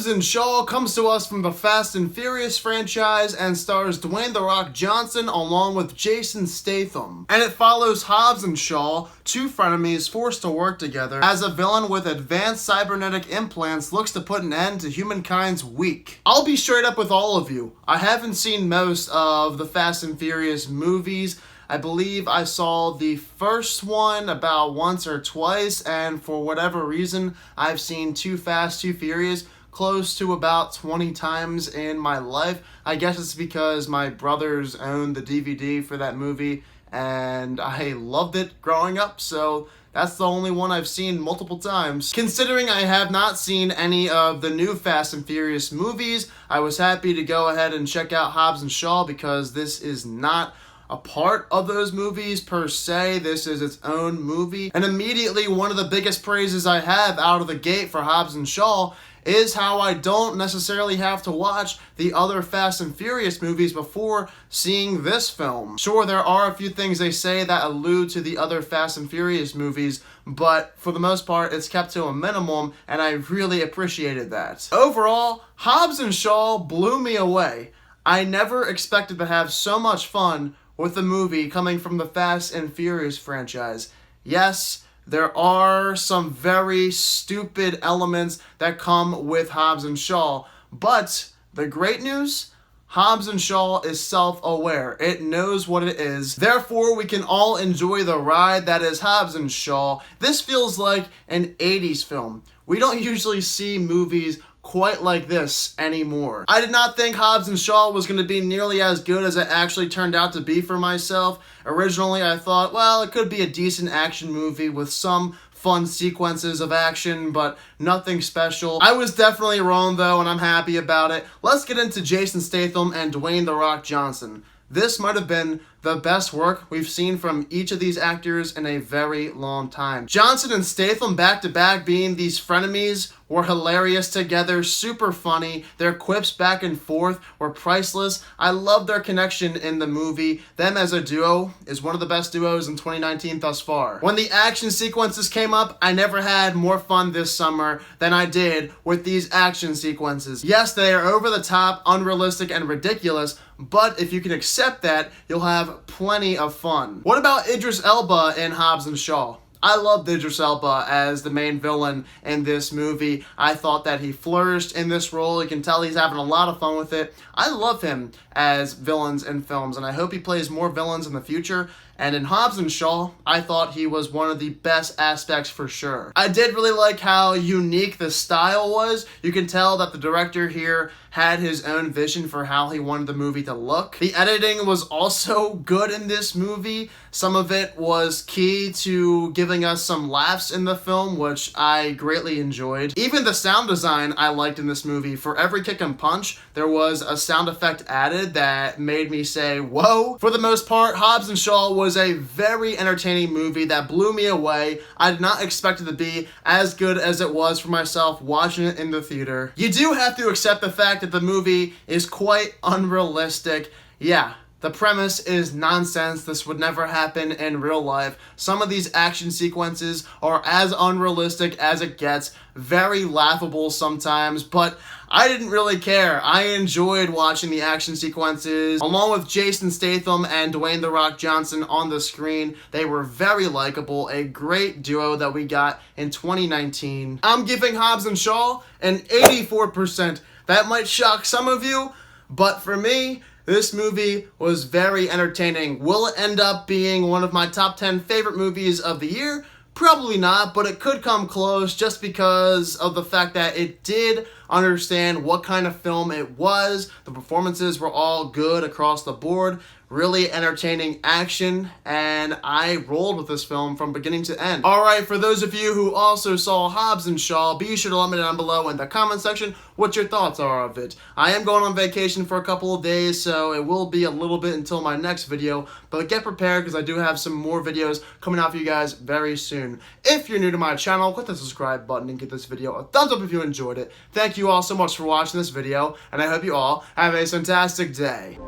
and Shaw comes to us from the Fast and Furious franchise and stars Dwayne "The Rock" Johnson along with Jason Statham. And it follows Hobbs and Shaw, two frenemies forced to work together, as a villain with advanced cybernetic implants looks to put an end to humankind's week. I'll be straight up with all of you. I haven't seen most of the Fast and Furious movies. I believe I saw the first one about once or twice, and for whatever reason, I've seen Too Fast, Too Furious close to about 20 times in my life. I guess it's because my brothers owned the DVD for that movie, and I loved it growing up, so that's the only one I've seen multiple times. Considering I have not seen any of the new Fast and Furious movies, I was happy to go ahead and check out Hobbs and Shaw because this is not a part of those movies per se. This is its own movie. And immediately one of the biggest praises I have out of the gate for Hobbs and Shaw is how I don't necessarily have to watch the other Fast and Furious movies before seeing this film. Sure, there are a few things they say that allude to the other Fast and Furious movies, but for the most part, it's kept to a minimum, and I really appreciated that. Overall, Hobbs and Shaw blew me away. I never expected to have so much fun with a movie coming from the Fast and Furious franchise. Yes, there are some very stupid elements that come with Hobbs and Shaw, but the great news, Hobbs and Shaw is self-aware. It knows what it is. Therefore, we can all enjoy the ride that is Hobbs and Shaw. This feels like an 80s film. We don't usually see movies quite like this anymore. I did not think Hobbs and Shaw was going to be nearly as good as it actually turned out to be for myself. Originally, I thought, well, it could be a decent action movie with some fun sequences of action, but nothing special. I was definitely wrong though, and I'm happy about it. Let's get into Jason Statham and Dwayne "The Rock" Johnson. This might have been the best work we've seen from each of these actors in a very long time. Johnson and Statham back to back being these frenemies were hilarious together, super funny. Their quips back and forth were priceless. I love their connection in the movie. Them as a duo is one of the best duos in 2019 thus far. When the action sequences came up, I never had more fun this summer than I did with these action sequences. Yes, they are over the top, unrealistic, and ridiculous, but if you can accept that, you'll have plenty of fun. What about Idris Elba in Hobbs and Shaw? I loved Idris Elba as the main villain in this movie. I thought that he flourished in this role. You can tell he's having a lot of fun with it. I love him as villains in films, and I hope he plays more villains in the future. And in Hobbs and Shaw, I thought he was one of the best aspects for sure. I did really like how unique the style was. You can tell that the director here had his own vision for how he wanted the movie to look. The editing was also good in this movie. Some of it was key to giving us some laughs in the film, which I greatly enjoyed. Even the sound design I liked in this movie. For every kick and punch, there was a sound effect added that made me say, whoa. For the most part, Hobbs and Shaw was a very entertaining movie that blew me away. I did not expect it to be as good as it was for myself watching it in the theater. You do have to accept the fact that the movie is quite unrealistic. Yeah, the premise is nonsense. This would never happen in real life. Some of these action sequences are as unrealistic as it gets, very laughable sometimes, but I didn't really care. I enjoyed watching the action sequences along with Jason Statham and Dwayne "The Rock" Johnson on the screen. They were very likable, a great duo that we got in 2019. I'm giving Hobbs and Shaw an 84%. That might shock some of you, but for me, this movie was very entertaining. Will it end up being one of my top 10 favorite movies of the year? Probably not, but it could come close just because of the fact that it did understand what kind of film it was. The performances were all good across the board. Really entertaining action, and I rolled with this film from beginning to end. Alright, for those of you who also saw Hobbs and Shaw, be sure to let me know down below in the comment section what your thoughts are of it. I am going on vacation for a couple of days, so it will be a little bit until my next video, but get prepared because I do have some more videos coming out for you guys very soon. If you're new to my channel, click the subscribe button and give this video a thumbs up if you enjoyed it. Thank you all so much for watching this video, and I hope you all have a fantastic day.